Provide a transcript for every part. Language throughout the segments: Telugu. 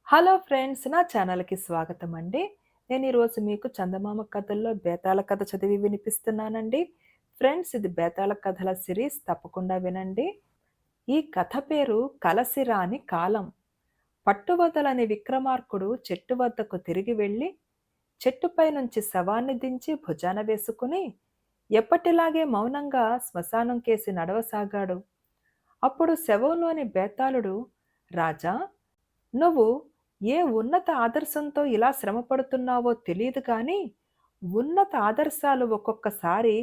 హలో ఫ్రెండ్స్, నా ఛానల్‌కి స్వాగతం అండి. నేను ఈరోజు మీకు చందమామ కథల్లో బేతాళ కథ చదివి వినిపిస్తున్నానండి. ఫ్రెండ్స్, ఇది బేతాళ కథల సిరీస్, తప్పకుండా వినండి. ఈ కథ పేరు కలసిరాని కాలం. పట్టువదలని విక్రమార్కుడు చెట్టు వద్దకు తిరిగి వెళ్ళి, చెట్టుపై నుంచి శవాన్ని దించి భుజాన వేసుకుని, ఎప్పటిలాగే మౌనంగా శ్మశానం కేసి నడవసాగాడు. అప్పుడు శవంలోని బేతాళుడు, రాజా, నువ్వు ఏ ఉన్నత ఆదర్శంతో ఇలా శ్రమపడుతున్నావో తెలియదు కానీ, ఉన్నత ఆదర్శాలు ఒక్కొక్కసారి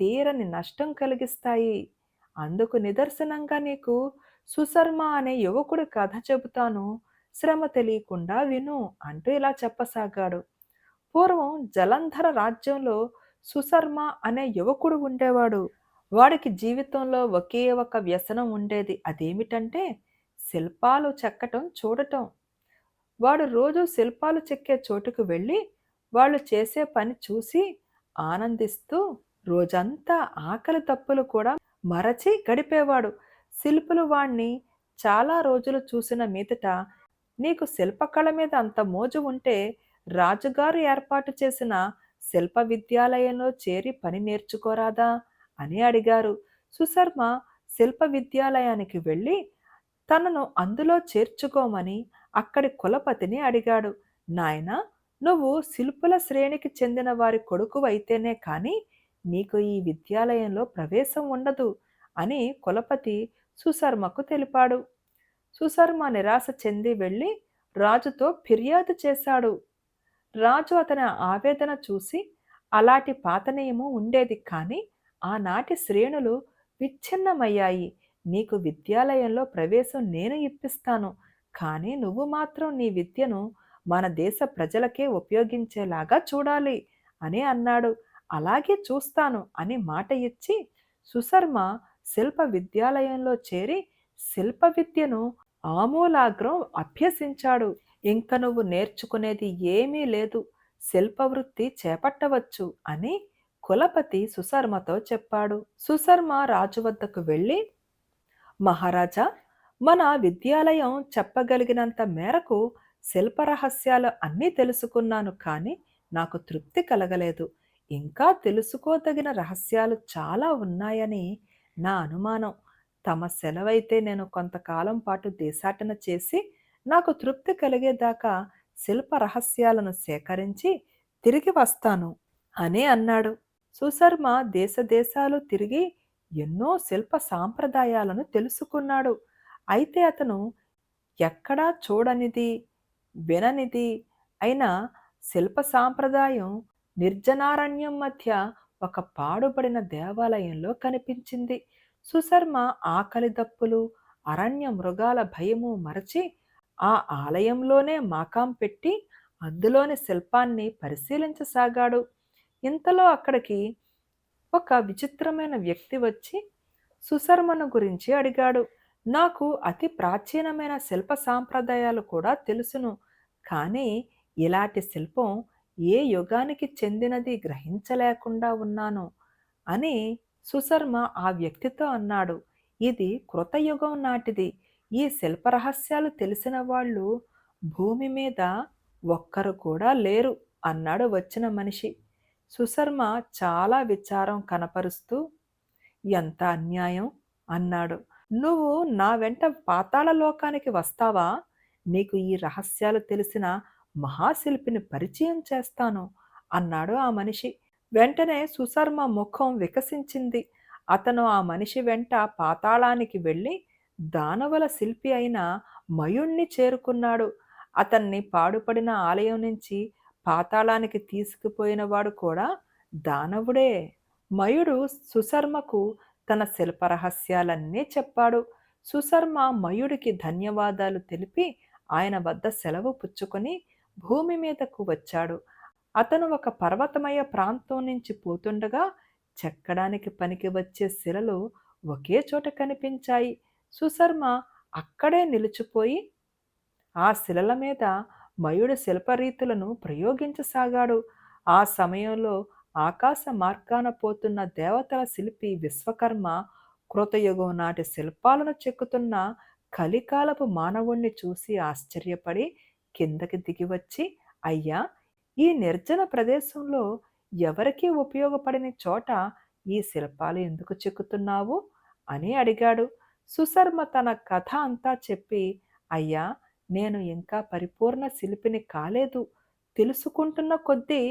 తీరని నష్టం కలిగిస్తాయి. అందుకు నిదర్శనంగా నీకు సుశర్మ అనే యువకుడి కథ చెబుతాను. శ్రమ తెలియకుండా విను అంటూ ఇలా చెప్పసాగాడు. పూర్వం జలంధర రాజ్యంలో సుశర్మ అనే యువకుడు ఉండేవాడు. వాడికి జీవితంలో ఒకే ఒక వ్యసనం ఉండేది. అదేమిటంటే శిల్పాలు చెక్కటం చూడటం. వాడు రోజూ శిల్పాలు చెక్కే చోటుకు వెళ్ళి వాళ్ళు చేసే పని చూసి ఆనందిస్తూ రోజంతా ఆకలి తప్పులు కూడా మరచి గడిపేవాడు. శిల్పులు వాణ్ణి చాలా రోజులు చూసిన మీదట, నీకు శిల్పకళ మీద అంత మోజు ఉంటే రాజుగారు ఏర్పాటు చేసిన శిల్ప విద్యాలయంలో చేరి పని నేర్చుకోరాదా అని అడిగారు. సుశర్మ శిల్ప విద్యాలయానికి వెళ్ళి తనను అందులో చేర్చుకోమని అక్కడి కులపతిని అడిగాడు. నాయనా, నువ్వు శిల్పుల శ్రేణికి చెందిన వారి కొడుకువైతేనే కాని నీకు ఈ విద్యాలయంలో ప్రవేశం ఉండదు అని కులపతి సుశర్మకు తెలిపాడు. సుశర్మ నిరాశ చెంది వెళ్ళి రాజుతో ఫిర్యాదు చేశాడు. రాజు అతని ఆవేదన చూసి, అలాంటి పాత నియమం ఉండేది కానీ ఆనాటి శ్రేణులు విచ్ఛిన్నమయ్యాయి. నీకు విద్యాలయంలో ప్రవేశం నేను ఇప్పిస్తాను. కానీ నువ్వు మాత్రం నీ విద్యను మన దేశ ప్రజలకే ఉపయోగించేలాగా చూడాలి అని అన్నాడు. అలాగే చూస్తాను అని మాట ఇచ్చి సుశర్మ శిల్ప విద్యాలయంలో చేరి శిల్ప విద్యను ఆమూలాగ్రం అభ్యసించాడు. ఇంక నువ్వు నేర్చుకునేది ఏమీ లేదు, శిల్పవృత్తి చేపట్టవచ్చు అని కులపతి సుశర్మతో చెప్పాడు. సుశర్మ రాజు వద్దకు వెళ్ళి, మహారాజా, మన విద్యాలయం చెప్పగలిగినంత మేరకు శిల్ప రహస్యాలు అన్నీ తెలుసుకున్నాను, కానీ నాకు తృప్తి కలగలేదు. ఇంకా తెలుసుకోదగిన రహస్యాలు చాలా ఉన్నాయని నా అనుమానం. తమ సెలవైతే నేను కొంతకాలం పాటు దేశాటన చేసి నాకు తృప్తి కలిగేదాకా శిల్ప రహస్యాలను సేకరించి తిరిగి వస్తాను అని అన్నాడు. సుశర్మ దేశ దేశాలు తిరిగి ఎన్నో శిల్ప సాంప్రదాయాలను తెలుసుకున్నాడు. అయితే అతను ఎక్కడా చూడనిది, విననిది అయిన శిల్ప సాంప్రదాయం నిర్జనారణ్యం మధ్య ఒక పాడుబడిన దేవాలయంలో కనిపించింది. సుశర్మ ఆకలి దప్పులు, అరణ్య మృగాల భయము మరచి ఆ ఆలయంలోనే మాకాం పెట్టి అందులోని శిల్పాన్ని పరిశీలించసాగాడు. ఇంతలో అక్కడికి ఒక విచిత్రమైన వ్యక్తి వచ్చి సుశర్మను గురించి అడిగాడు. నాకు అతి ప్రాచీనమైన శిల్ప సాంప్రదాయాలు కూడా తెలుసును, కానీ ఇలాంటి శిల్పం ఏ యుగానికి చెందినది గ్రహించలేకుండా ఉన్నాను అని సుశర్మ ఆ వ్యక్తితో అన్నాడు. ఇది కృతయుగం నాటిది. ఈ శిల్ప రహస్యాలు తెలిసిన వాళ్ళు భూమి మీద ఒక్కరు కూడా లేరు అన్నాడు వచ్చిన మనిషి. సుశర్మ చాలా విచారం కనపరుస్తూ, ఎంత అన్యాయం అన్నాడు. నువ్వు నా వెంట పాతాళ లోకానికి వస్తావా? నీకు ఈ రహస్యాలు తెలిసిన మహాశిల్పిని పరిచయం చేస్తాను అన్నాడు ఆ మనిషి. వెంటనే సుశర్మ ముఖం వికసించింది. అతను ఆ మనిషి వెంట పాతాళానికి వెళ్ళి దానవుల శిల్పి అయిన మయుణ్ణి చేరుకున్నాడు. అతన్ని పాడుపడిన ఆలయం నుంచి పాతాళానికి తీసుకుపోయినవాడు కూడా దానవుడే. మయుడు సుశర్మకు తన శిల్ప రహస్యాలన్నీ చెప్పాడు. సుశర్మ మయుడికి ధన్యవాదాలు తెలిపి ఆయన వద్ద సెలవు పుచ్చుకొని భూమి మీదకు వచ్చాడు. అతను ఒక పర్వతమయ ప్రాంతం నుంచి పోతుండగా చెక్కడానికి పనికి వచ్చే శిలలు ఒకే చోట కనిపించాయి. సుశర్మ అక్కడే నిలిచిపోయి ఆ శిలల మీద మయుడి శిల్పరీతులను ప్రయోగించసాగాడు. ఆ సమయంలో ఆకాశ మార్గాన పోతున్న దేవతల శిల్పి విశ్వకర్మ కృతయుగం నాటి శిల్పాలను చెక్కుతున్న కలికాలపు మానవుణ్ణి చూసి ఆశ్చర్యపడి కిందకి దిగివచ్చి, అయ్యా, ఈ నిర్జన ప్రదేశంలో ఎవరికీ ఉపయోగపడని చోట ఈ శిల్పాలు ఎందుకు చెక్కుతున్నావు అని అడిగాడు. సుశర్మ తన కథ అంతా చెప్పి, అయ్యా, నేను ఇంకా పరిపూర్ణ శిల్పిని కాలేదు. తెలుసుకుంటున్న కొద్దీ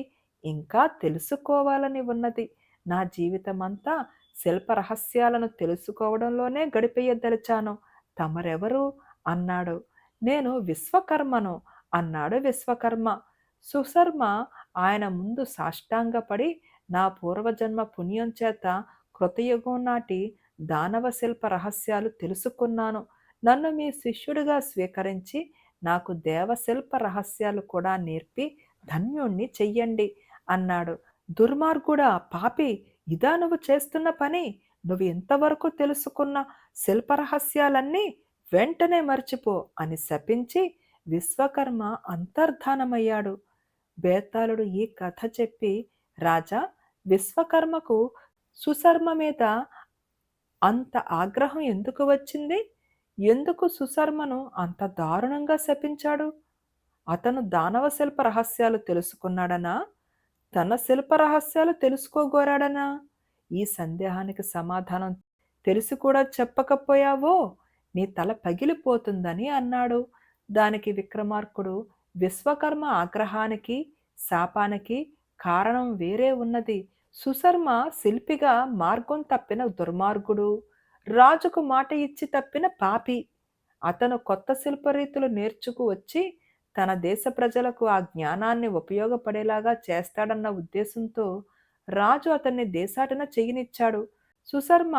ఇంకా తెలుసుకోవాలని ఉన్నది. నా జీవితమంతా శిల్ప రహస్యాలను తెలుసుకోవడంలోనే గడిపేయదలిచాను. తమరెవరు అన్నాడు. నేను విశ్వకర్మను అన్నాడు విశ్వకర్మ. సుశర్మ ఆయన ముందు సాష్టాంగపడి, నా పూర్వజన్మ పుణ్యం చేత కృతయుగం నాటి దానవ శిల్ప రహస్యాలు తెలుసుకున్నాను. నన్ను మీ శిష్యుడిగా స్వీకరించి నాకు దేవశిల్ప రహస్యాలు కూడా నేర్పి ధన్యుణ్ణి చెయ్యండి అన్నాడు. దుర్మార్గుడా, పాపి, ఇదా నువ్వు చేస్తున్న పని? నువ్వు ఇంతవరకు తెలుసుకున్న శిల్పరహస్యాలన్నీ వెంటనే మర్చిపో అని శపించి విశ్వకర్మ అంతర్ధానమయ్యాడు. బేతాళుడు ఈ కథ చెప్పి, రాజా, విశ్వకర్మకు సుశర్మ మీద అంత ఆగ్రహం ఎందుకు వచ్చింది? ఎందుకు సుశర్మను అంత దారుణంగా శపించాడు? అతను దానవ శిల్ప రహస్యాలు తెలుసుకున్నాడనా, తన శిల్ప రహస్యాలు తెలుసుకోగోరాడనా? ఈ సందేహానికి సమాధానం తెలిసి కూడా చెప్పకపోయావో నీ తల పగిలిపోతుందని అన్నాడు. దానికి విక్రమార్కుడు, విశ్వకర్మ ఆగ్రహానికి శాపానికి కారణం వేరే ఉన్నది. సుశర్మ శిల్పిగా మార్గం తప్పిన దుర్మార్గుడు, రాజుకు మాట ఇచ్చి తప్పిన పాపి. అతను కొత్త శిల్పరీతులు నేర్చుకు వచ్చి తన దేశ ప్రజలకు ఆ జ్ఞానాన్ని ఉపయోగపడేలాగా చేస్తాడన్న ఉద్దేశంతో రాజు అతన్ని దేశాటన చేయనిచ్చాడు. సుశర్మ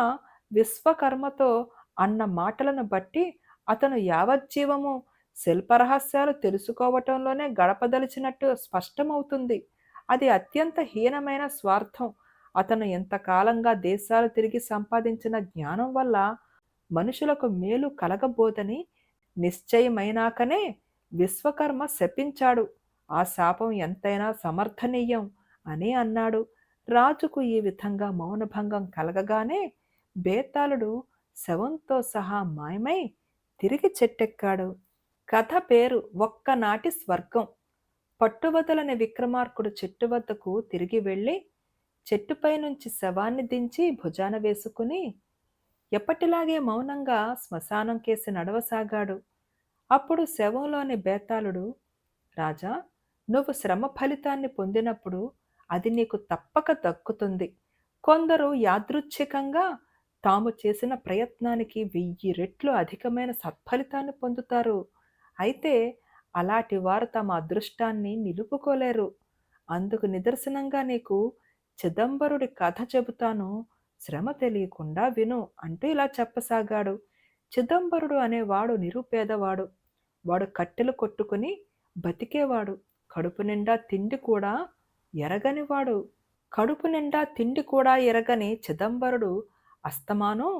విశ్వకర్మతో అన్న మాటలను బట్టి అతను యావజ్జీవము శిల్పరహస్యాలు తెలుసుకోవటంలోనే గడపదలిచినట్టు స్పష్టమవుతుంది. అది అత్యంత హీనమైన స్వార్థం. అతను ఎంతకాలంగా దేశాలు తిరిగి సంపాదించిన జ్ఞానం వల్ల మనుషులకు మేలు కలగబోదని నిశ్చయమైనాకనే విశ్వకర్మ శపించాడు. ఆ శాపం ఎంతైనా సమర్థనీయం అని అన్నాడు. రాజుకు ఈ విధంగా మౌనభంగం కలగగానే బేతాళుడు శవంతో సహా మాయమై తిరిగి చెట్టెక్కాడు. కథ పేరు ఒక్కనాటి స్వర్గం. పట్టువదలని విక్రమార్కుడు చెట్టు వద్దకు తిరిగి వెళ్ళి చెట్టుపై నుంచి శవాన్ని దించి భుజాన వేసుకుని ఎప్పటిలాగే మౌనంగా శ్మశానం కేసి నడవసాగాడు. అప్పుడు శవంలోని బేతాళుడు, రాజా, నువ్వు శ్రమ ఫలితాన్ని పొందినప్పుడు అది నీకు తప్పక దక్కుతుంది. కొందరు యాదృచ్ఛికంగా తాము చేసిన ప్రయత్నానికి 1000 రెట్లు అధికమైన సత్ఫలితాన్ని పొందుతారు. అయితే అలాంటి వారు తమ అదృష్టాన్ని నిలుపుకోలేరు. అందుకు నిదర్శనంగా నీకు చిదంబరుడి కథ చెబుతాను, శ్రమ తెలియకుండా విను అంటూ ఇలా చెప్పసాగాడు. చిదంబరుడు అనేవాడు నిరుపేదవాడు. వాడు కట్టెలు కొట్టుకుని బతికేవాడు. కడుపు నిండా తిండి కూడా ఎరగనివాడు. కడుపు నిండా తిండి కూడా ఎరగని చిదంబరుడు అస్తమానం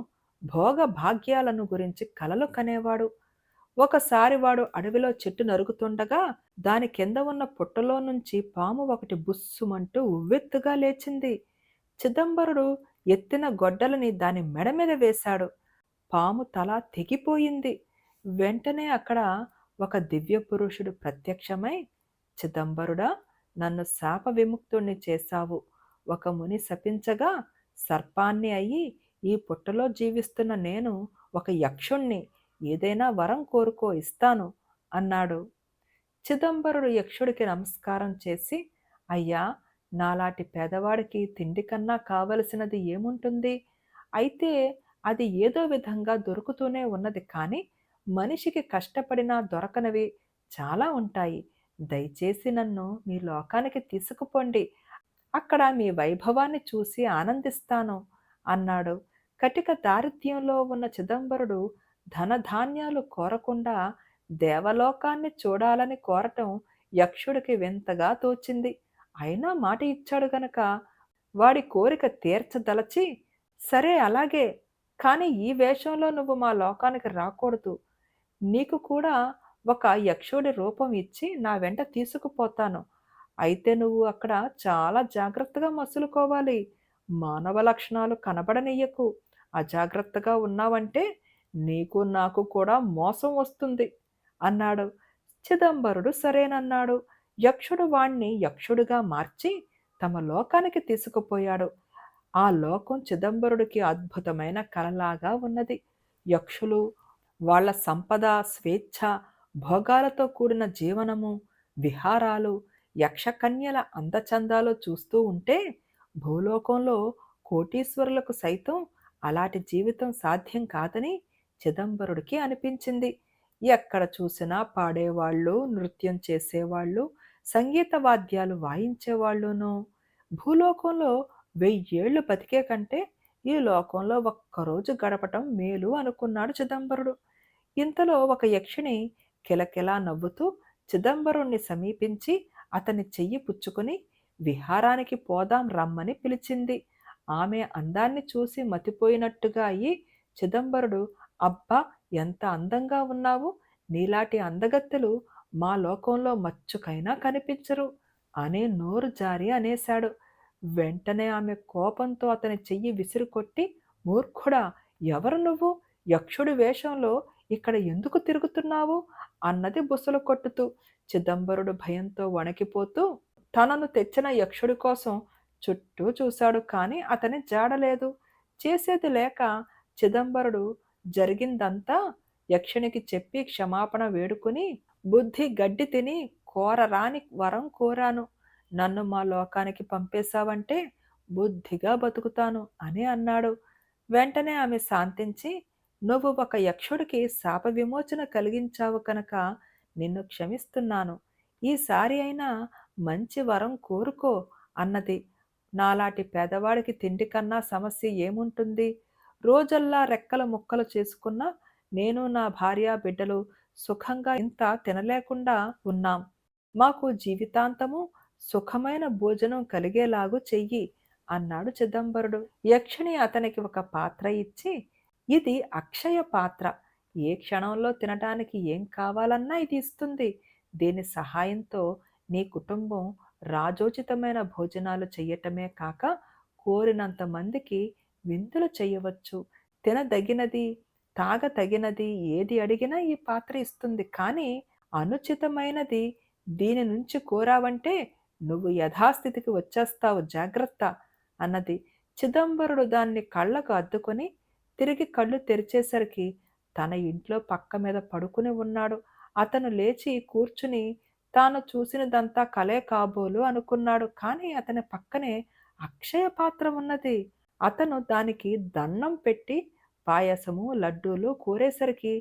భోగ భాగ్యాలను గురించి కలలు కనేవాడు. ఒకసారి వాడు అడవిలో చెట్టు నరుగుతుండగా దాని కింద ఉన్న పుట్టలో నుంచి పాము ఒకటి బుస్సుమంటూ ఉవ్వెత్తుగా లేచింది. చిదంబరుడు ఎత్తిన గొడ్డలని దాని మెడ మీద వేశాడు. పాము తల తెగిపోయింది. వెంటనే అక్కడ ఒక దివ్య పురుషుడు ప్రత్యక్షమై, చిదంబరుడా, నన్ను శాప విముక్తుణ్ణి చేశావు. ఒక ముని శపించగా సర్పాన్ని అయ్యి ఈ పుట్టలో జీవిస్తున్న నేను ఒక యక్షుణ్ణి. ఏదైనా వరం కోరుకో, ఇస్తాను అన్నాడు. చిదంబరుడు యక్షుడికి నమస్కారం చేసి, అయ్యా, నాలాంటి పేదవాడికి తిండి కన్నా కావలసినది ఏముంటుంది? అయితే అది ఏదో విధంగా దొరుకుతూనే ఉన్నది. కానీ మనిషికి కష్టపడినా దొరకనివి చాలా ఉంటాయి. దయచేసి నన్ను మీ లోకానికి తీసుకుపోండి. అక్కడ మీ వైభవాన్ని చూసి ఆనందిస్తాను అన్నాడు. కటిక దారిద్ర్యంలో ఉన్న చిదంబరుడు ధనధాన్యాలు కోరకుండా దేవలోకాన్ని చూడాలని కోరటం యక్షుడికి వింతగా తోచింది. అయినా మాట ఇచ్చాడు గనక వాడి కోరిక తీర్చదలచి, సరే అలాగే, కానీ ఈ వేషంలో నువ్వు మా లోకానికి రాకూడదు. నీకు కూడా ఒక యక్షుడి రూపం ఇచ్చి నా వెంట తీసుకుపోతాను. అయితే నువ్వు అక్కడ చాలా జాగ్రత్తగా మసులుకోవాలి. మానవ లక్షణాలు కనబడనియ్యకు. అజాగ్రత్తగా ఉన్నావంటే నీకు నాకు కూడా మోసం వస్తుంది అన్నాడు. చిదంబరుడు సరేనన్నాడు. యక్షుడు వాణ్ణి యక్షుడిగా మార్చి తమ లోకానికి తీసుకుపోయాడు. ఆ లోకం చిదంబరుడికి అద్భుతమైన కలలాగా ఉన్నది. యక్షులు, వాళ్ళ సంపద, స్వేచ్ఛ, భోగాలతో కూడిన జీవనము, విహారాలు, యక్షకన్యల అందచందాలు చూస్తూ ఉంటే భూలోకంలో కోటీశ్వరులకు సైతం అలాంటి జీవితం సాధ్యం కాదని చిదంబరుడికి అనిపించింది. ఎక్కడ చూసినా పాడేవాళ్ళు, నృత్యం చేసేవాళ్ళు, సంగీత వాద్యాలు వాయించేవాళ్ళును. భూలోకంలో 1000 ఏళ్ళు బతికే కంటే ఈ లోకంలో ఒక్కరోజు గడపటం మేలు అనుకున్నాడు చిదంబరుడు. ఇంతలో ఒక యక్షిణి కిలకిలా నవ్వుతూ చిదంబరుణ్ణి సమీపించి అతని చెయ్యి పుచ్చుకుని విహారానికి పోదాం రమ్మని పిలిచింది. ఆమె అందాన్ని చూసి మతిపోయినట్టుగా అయి చిదంబరుడు, అబ్బా, ఎంత అందంగా ఉన్నావు! నీలాంటి అందగత్తెలు మా లోకంలో మచ్చుకైనా కనిపించరు అని నోరు జారి అనేశాడు. వెంటనే ఆమె కోపంతో అతని చెయ్యి విసిరికొట్టి, మూర్ఖుడా, ఎవరు నువ్వు? యక్షుడి వేషంలో ఇక్కడ ఎందుకు తిరుగుతున్నావు అన్నది బుసలు కొట్టుతూ. చిదంబరుడు భయంతో వణికిపోతూ తనను తెచ్చిన యక్షుడి కోసం చుట్టూ చూశాడు, కాని అతని జాడలేదు. చేసేది లేక చిదంబరుడు జరిగిందంతా యక్షునికి చెప్పి క్షమాపణ వేడుకుని, బుద్ధి గడ్డి తిని కోరరాని వరం కోరాను. నన్ను మా లోకానికి పంపేశావంటే బుద్ధిగా బతుకుతాను అని అన్నాడు. వెంటనే ఆమె శాంతించి, నువ్వు ఒక యక్షుడికి శాప విమోచన కలిగించావు కనుక నిన్ను క్షమిస్తున్నాను. ఈసారి అయినా మంచి వరం కోరుకో అన్నది. నాలాంటి పేదవాడికి తిండి కన్నా సమస్య ఏముంటుంది? రోజల్లా రెక్కల ముక్కలు చేసుకున్నా నేను నా భార్య బిడ్డలు సుఖంగా ఇంత తినలేకుండా ఉన్నాం. మాకు జీవితాంతము సుఖమైన భోజనం కలిగేలాగు చెయ్యి అన్నాడు చిదంబరుడు. యక్షిణి అతనికి ఒక పాత్ర ఇచ్చి, ఇది అక్షయ పాత్ర. ఏ క్షణంలో తినటానికి ఏం కావాలన్నా ఇది ఇస్తుంది. దీని సహాయంతో నీ కుటుంబం రాజోచితమైన భోజనాలు చెయ్యటమే కాక కోరినంత మందికి విందులు చెయ్యవచ్చు. తినదగినది, తాగతగినది ఏది అడిగినా ఈ పాత్ర ఇస్తుంది. కానీ అనుచితమైనది దీని నుంచి కోరావంటే నువ్వు యథాస్థితికి వచ్చేస్తావు, జాగ్రత్త అన్నది. చిదంబరుడు దాన్ని కళ్ళకు అద్దుకొని తిరిగి కళ్ళు తెరిచేసరికి తన ఇంట్లో పక్క మీద పడుకుని ఉన్నాడు. అతను లేచి కూర్చుని తాను చూసినదంతా కలే కాబోలు అనుకున్నాడు. కానీ అతని పక్కనే అక్షయ పాత్ర ఉన్నది. అతను దానికి దన్నం పెట్టి పాయసము, లడ్డూలు కోరేసరికి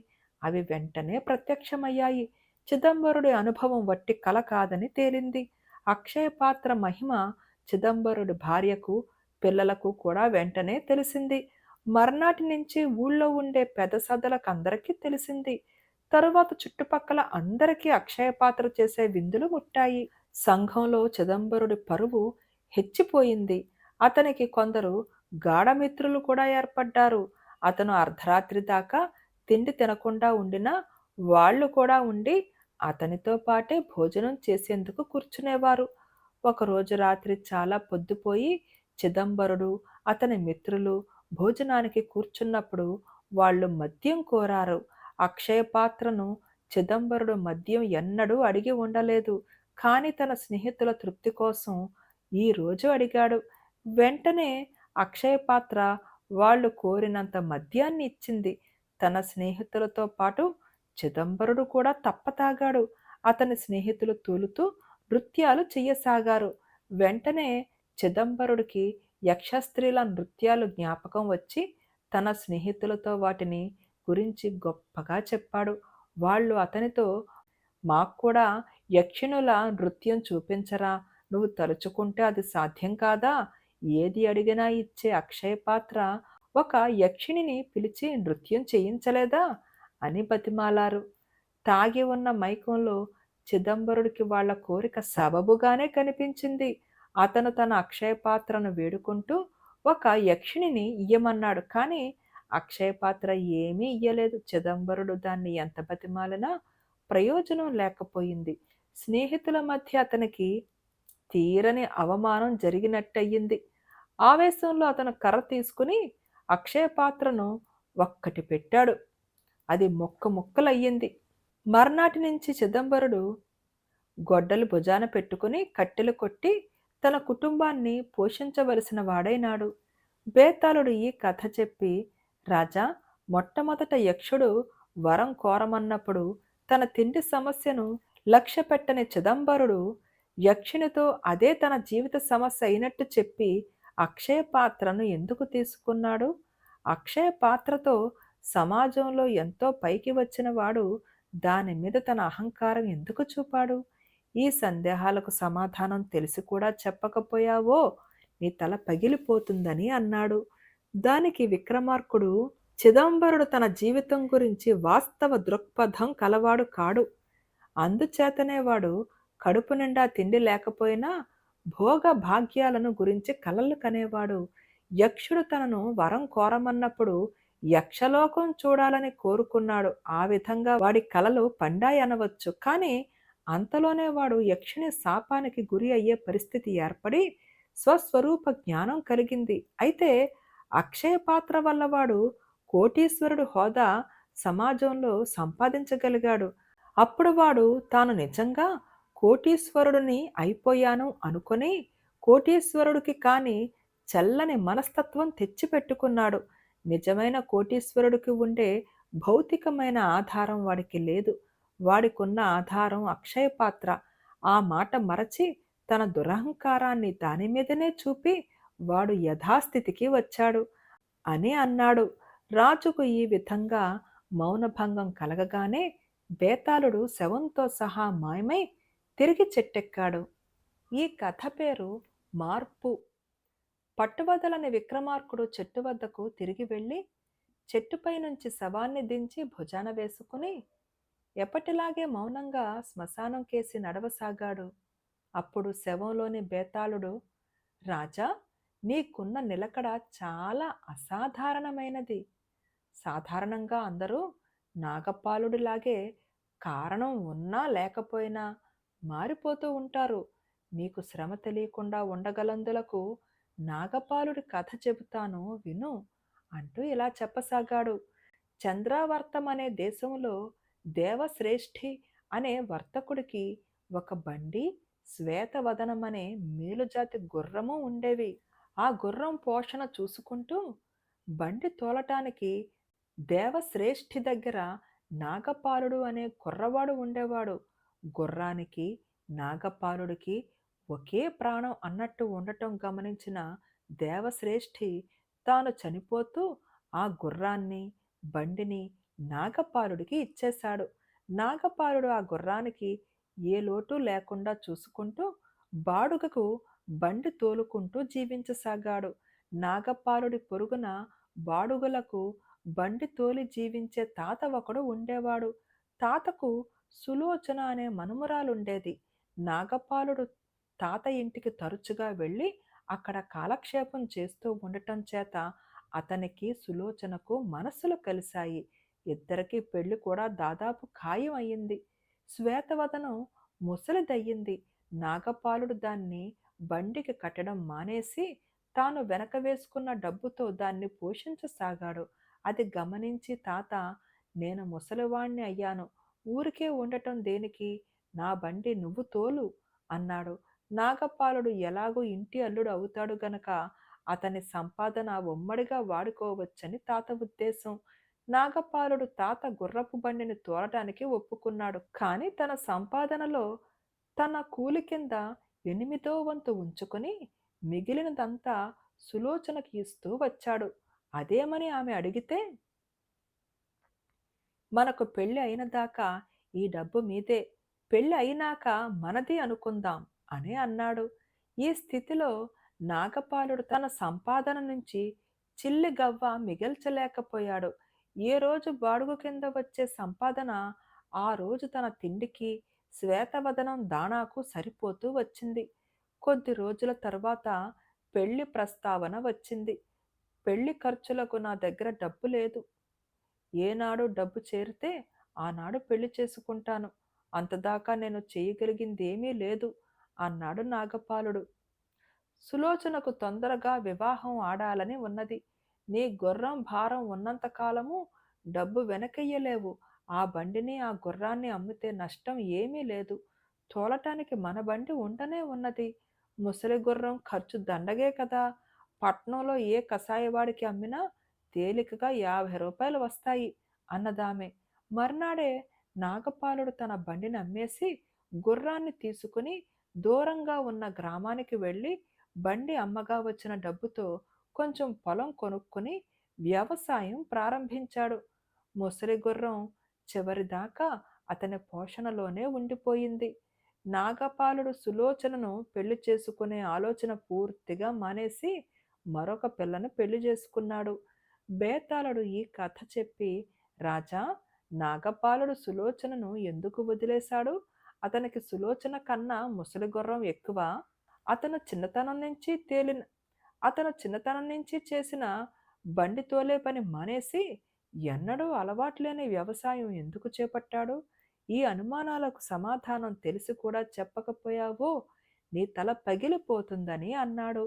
అవి వెంటనే ప్రత్యక్షమయ్యాయి. చిదంబరుడి అనుభవం వట్టి కల కాదని తేలింది. అక్షయ పాత్ర మహిమ చిదంబరుడి భార్యకు, పిల్లలకు కూడా వెంటనే తెలిసింది. మర్నాటి నుంచి ఊళ్ళో ఉండే పెదసదలకందరికీ తెలిసింది. తరువాత చుట్టుపక్కల అందరికీ అక్షయ పాత్ర చేసే విందులు ముట్టాయి. సంఘంలో చిదంబరుడి పరువు హెచ్చిపోయింది. అతనికి కొందరు గాఢమిత్రులు కూడా ఏర్పడ్డారు. అతను అర్ధరాత్రి దాకా తిండి తినకుండా ఉండినా వాళ్ళు కూడా ఉండి అతనితో పాటే భోజనం చేసేందుకు కూర్చునేవారు. ఒకరోజు రాత్రి చాలా పొద్దుపోయి చిదంబరుడు, అతని మిత్రులు భోజనానికి కూర్చున్నప్పుడు వాళ్ళు మద్యం కోరారు. అక్షయ పాత్రను చిదంబరుడు మద్యం ఎన్నడూ అడిగి ఉండలేదు. కాని తన స్నేహితుల తృప్తి కోసం ఈ రోజు అడిగాడు. వెంటనే అక్షయ పాత్ర వాళ్ళు కోరినంత మద్యాన్ని ఇచ్చింది. తన స్నేహితులతో పాటు చిదంబరుడు కూడా తప్పతాగాడు. అతని స్నేహితులు తూలుతూ నృత్యాలు చెయ్యసాగారు. వెంటనే చిదంబరుడికి యక్షస్త్రీల నృత్యాలు జ్ఞాపకం వచ్చి తన స్నేహితులతో వాటిని గురించి గొప్పగా చెప్పాడు. వాళ్ళు అతనితో, మాకు కూడా యక్షిణుల నృత్యం చూపించరా? నువ్వు తలుచుకుంటే అది సాధ్యం కాదా? ఏది అడిగినా ఇచ్చే అక్షయ పాత్ర ఒక యక్షిణిని పిలిచి నృత్యం చేయించలేదా అని బతిమాలారు. తాగి ఉన్న మైకంలో చిదంబరుడికి వాళ్ళ కోరిక సబబుగానే కనిపించింది. అతను తన అక్షయ పాత్రను వేడుకుంటూ ఒక యక్షిణిని ఇయ్యమన్నాడు. కానీ అక్షయ పాత్ర ఏమీ ఇయ్యలేదు. చిదంబరుడు దాన్ని ఎంత బతిమాలినా ప్రయోజనం లేకపోయింది. స్నేహితుల మధ్య అతనికి తీరని అవమానం జరిగినట్టయింది. ఆవేశంలో అతను కర్ర తీసుకుని అక్షయ పాత్రను ఒక్కటి పెట్టాడు. అది ముక్కలయ్యింది. మర్నాటి నుంచి చిదంబరుడు గొడ్డలి భుజాన పెట్టుకుని కట్టెలు కొట్టి తన కుటుంబాన్ని పోషించవలసిన వాడైనాడు. బేతాళుడు ఈ కథ చెప్పి, రాజా, మొట్టమొదట యక్షుడు వరం కోరమన్నప్పుడు తన తిండి సమస్యను లక్ష్యపెట్టని చిదంబరుడు యక్షునితో అదే తన జీవిత సమస్య అయినట్టు చెప్పి అక్షయ పాత్రను ఎందుకు తీసుకున్నాడు? అక్షయ పాత్రతో సమాజంలో ఎంతో పైకి వచ్చిన వాడు దాని మీద తన అహంకారం ఎందుకు చూపాడు? ఈ సందేహాలకు సమాధానం తెలిసి కూడా చెప్పకపోయావో నీ తల పగిలిపోతుందని అన్నాడు. దానికి విక్రమార్కుడు, చిదంబరుడు తన జీవితం గురించి వాస్తవ దృక్పథం కలవాడు కాడు. అందుచేతనే వాడు కడుపు నిండా తిండి లేకపోయినా భోగ భాగ్యాలను గురించి కలలు కనేవాడు. యక్షుడు తనను వరం కోరమన్నప్పుడు యక్షలోకం చూడాలని కోరుకున్నాడు. ఆ విధంగా వాడి కలలు పండాయనవచ్చు. కానీ అంతలోనే వాడు యక్షుని శాపానికి గురి అయ్యే పరిస్థితి ఏర్పడి స్వస్వరూప జ్ఞానం కలిగింది. అయితే అక్షయ పాత్ర వల్ల వాడు కోటీశ్వరుడు హోదా సమాజంలో సంపాదించగలిగాడు. అప్పుడు వాడు తాను నిజంగా కోటీశ్వరుడిని అయిపోయాను అనుకొని కోటీశ్వరుడికి కాని చల్లని మనస్తత్వం తెచ్చిపెట్టుకున్నాడు. నిజమైన కోటీశ్వరుడికి ఉండే భౌతికమైన ఆధారం వాడికి లేదు. వాడికున్న ఆధారం అక్షయ పాత్ర. ఆ మాట మరచి తన దురహంకారాన్ని దాని మీదనే చూపి వాడు యథాస్థితికి వచ్చాడు అని అన్నాడు. రాజుకు ఈ విధంగా మౌనభంగం కలగగానే బేతాళుడు శవంతో సహా మాయమై తిరిగి చెట్టెక్కాడు. ఈ కథ పేరు మార్పు. పట్టువదలని విక్రమార్కుడు చెట్టు వద్దకు తిరిగి వెళ్ళి చెట్టుపై నుంచి శవాన్ని దించి భుజాన వేసుకుని ఎప్పటిలాగే మౌనంగా శ్మశానం కేసి నడవసాగాడు. అప్పుడు శవంలోని బేతాళుడు, రాజా, నీకున్న నిలకడ చాలా అసాధారణమైనది. సాధారణంగా అందరూ నాగపాలుడిలాగే కారణం ఉన్నా లేకపోయినా మారిపోతూ ఉంటారు. నీకు శ్రమ తెలియకుండా ఉండగలందులకు నాగపాలుడి కథ చెబుతాను విను అంటూ ఇలా చెప్పసాగాడు. చంద్రావర్తం అనే దేశంలో దేవశ్రేష్ఠి అనే వర్తకుడికి ఒక బండి, శ్వేతవదనం అనే మేలుజాతి గుర్రము ఉండేవి. ఆ గుర్రం పోషణ చూసుకుంటూ బండి తోలటానికి దేవశ్రేష్ఠి దగ్గర నాగపాలుడు అనే కుర్రవాడు ఉండేవాడు. గుర్రానికి నాగపాలుడికి ఒకే ప్రాణం అన్నట్టు ఉండటం గమనించిన దేవశ్రేష్ఠి తాను చనిపోతూ ఆ గుర్రాన్ని, బండిని నాగపాలుడికి ఇచ్చేశాడు. నాగపాలుడు ఆ గుర్రానికి ఏ లోటు లేకుండా చూసుకుంటూ బాడుగకు బండి తోలుకుంటూ జీవించసాగాడు. నాగపాలుడి పొరుగున బాడుగులకు బండి తోలి జీవించే తాత ఒకడు ఉండేవాడు. తాతకు సులోచన అనే మనుమరాలుండేది. నాగపాలుడు తాత ఇంటికి తరచుగా వెళ్ళి అక్కడ కాలక్షేపం చేస్తూ ఉండటం చేత అతనికి సులోచనకు మనస్సులు కలిశాయి. ఇద్దరికీ పెళ్లి కూడా దాదాపు ఖాయం అయ్యింది. శ్వేతవదనం ముసలిదయ్యింది. నాగపాలుడు దాన్ని బండికి కట్టడం మానేసి తాను వెనక వేసుకున్న డబ్బుతో దాన్ని పోషించసాగాడు. అది గమనించి తాత, నేను ముసలివాణ్ణి అయ్యాను, ఊరికే ఉండటం దేనికి, నా బండి నువ్వు తోలు అన్నాడు. నాగపాలుడు ఎలాగూ ఇంటి అల్లుడు అవుతాడు గనక అతని సంపాదన ఉమ్మడిగా వాడుకోవచ్చని తాత ఉద్దేశం. నాగపాలుడు తాత గుర్రపు బండిని తోలటానికి ఒప్పుకున్నాడు. కానీ తన సంపాదనలో తన కూలి కింద 8వ వంతు ఉంచుకుని మిగిలినదంతా సులోచనకి ఇస్తూ వచ్చాడు. అదేమని ఆమె అడిగితే, మనకు పెళ్లి అయినదాకా ఈ డబ్బు మీదే, పెళ్లి అయినాక మనది అనుకుందాం అని అన్నాడు. ఈ స్థితిలో నాగపాలుడు తన సంపాదన నుంచి చిల్లి గవ్వ మిగల్చలేకపోయాడు. ఏ రోజు బాడుగు కింద వచ్చే సంపాదన ఆ రోజు తన తిండికి, శ్వేతవదనం దాణాకు సరిపోతూ వచ్చింది. కొద్ది రోజుల తర్వాత పెళ్లి ప్రస్తావన వచ్చింది. పెళ్లి ఖర్చులకు నా దగ్గర డబ్బు లేదు. ఏనాడు డబ్బు చేరితే ఆనాడు పెళ్లి చేసుకుంటాను. అంతదాకా నేను చేయగలిగిందేమీ లేదు అన్నాడు నాగపాలుడు. సులోచనకు తొందరగా వివాహం ఆడాలని ఉన్నది. నీ గుర్రం భారం ఉన్నంత కాలము డబ్బు వెనకయ్యలేవు. ఆ బండిని, ఆ గుర్రాన్ని అమ్మితే నష్టం ఏమీ లేదు. తోలటానికి మన బండి ఉండనే ఉన్నది. ముసలి గుర్రం ఖర్చు దండగే కదా! పట్నంలో ఏ కసాయివాడికి అమ్మినా తేలికగా రూ. 50 వస్తాయి అన్నదామె. మర్నాడే నాగపాలుడు తన బండిని అమ్మేసి గుర్రాన్ని తీసుకుని దూరంగా ఉన్న గ్రామానికి వెళ్ళి బండి అమ్మగా వచ్చిన డబ్బుతో కొంచెం పొలం కొనుక్కుని వ్యవసాయం ప్రారంభించాడు. ముసలి గుర్రం చివరిదాకా అతని పోషణలోనే ఉండిపోయింది. నాగపాలుడు సులోచనను పెళ్లి చేసుకునే ఆలోచన పూర్తిగా మానేసి మరొక పిల్లను పెళ్లి చేసుకున్నాడు. బేతాళుడు ఈ కథ చెప్పి, రాజా, నాగపాలుడు సులోచనను ఎందుకు వదిలేశాడు? అతనికి సులోచన కన్నా ముసలి గుర్రం ఎక్కువ. అతను చిన్నతనం నుంచి తేలిన అతను చిన్నతనం నుంచి చేసిన బండి తోలే పని మానేసి ఎన్నడూ అలవాట్లేని వ్యవసాయం ఎందుకు చేపట్టాడు? ఈ అనుమానాలకు సమాధానం తెలిసి కూడా చెప్పకపోయావో నీ తల పగిలిపోతుందని అన్నాడు.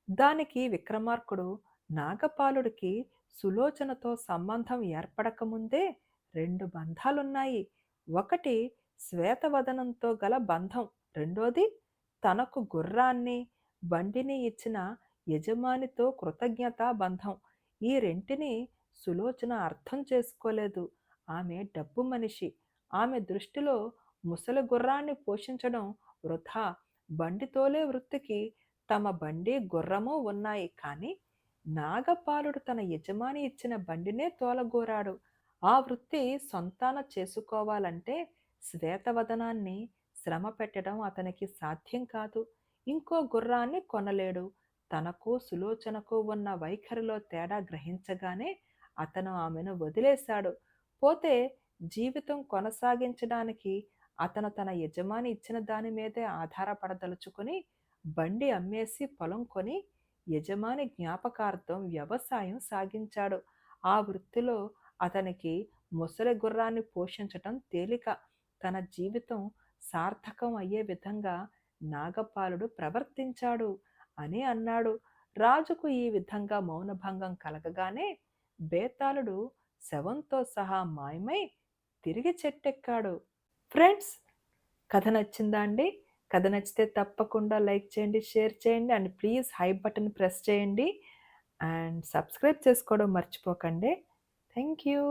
దానికి విక్రమార్కుడు, నాగపాలుడికి సులోచనతో సంబంధం ఏర్పడకముందే 2 బంధాలున్నాయి. ఒకటి శ్వేతవదనంతో గల బంధం, రెండోది తనకు గుర్రాన్ని, బండిని ఇచ్చిన యజమానితో కృతజ్ఞతా బంధం. ఈ రెంటిని సులోచన అర్థం చేసుకోలేదు. ఆమె డబ్బు మనిషి. ఆమె దృష్టిలో ముసలి గుర్రాన్ని పోషించడం వృథా. బండి తోలే వృత్తికి తమ బండి, గుర్రము ఉన్నాయి. కానీ నాగపాలుడు తన యజమాని ఇచ్చిన బండినే తోలగోరాడు. ఆ వృత్తి సొంతాన చేసుకోవాలంటే శ్వేతవదనాన్ని శ్రమ పెట్టడం అతనికి సాధ్యం కాదు. ఇంకో గుర్రాన్ని కొనలేడు. తనకు సులోచనకు ఉన్న వైఖరిలో తేడా గ్రహించగానే అతను ఆమెను వదిలేశాడు. పోతే జీవితం కొనసాగించడానికి అతను తన యజమాని ఇచ్చిన దాని మీదే ఆధారపడదలుచుకుని బండి అమ్మేసి పొలం కొని యజమాని జ్ఞాపకార్థం వ్యవసాయం సాగించాడు. ఆ వృత్తిలో అతనికి ముసలి గుర్రాన్ని పోషించటం తేలిక. తన జీవితం సార్థకం అయ్యే విధంగా నాగపాలుడు ప్రవర్తించాడు అని అన్నాడు. రాజుకు ఈ విధంగా మౌనభంగం కలగగానే బేతాళుడు శవంతో సహా మాయమై తిరిగి చెట్టెక్కాడు. ఫ్రెండ్స్, కథ నచ్చిందా అండి? కథ నచ్చితే తప్పకుండా లైక్ చేయండి, షేర్ చేయండి and please hype button press చేయండి అండ్ సబ్స్క్రైబ్ చేసుకోవడం మర్చిపోకండి. Thank you.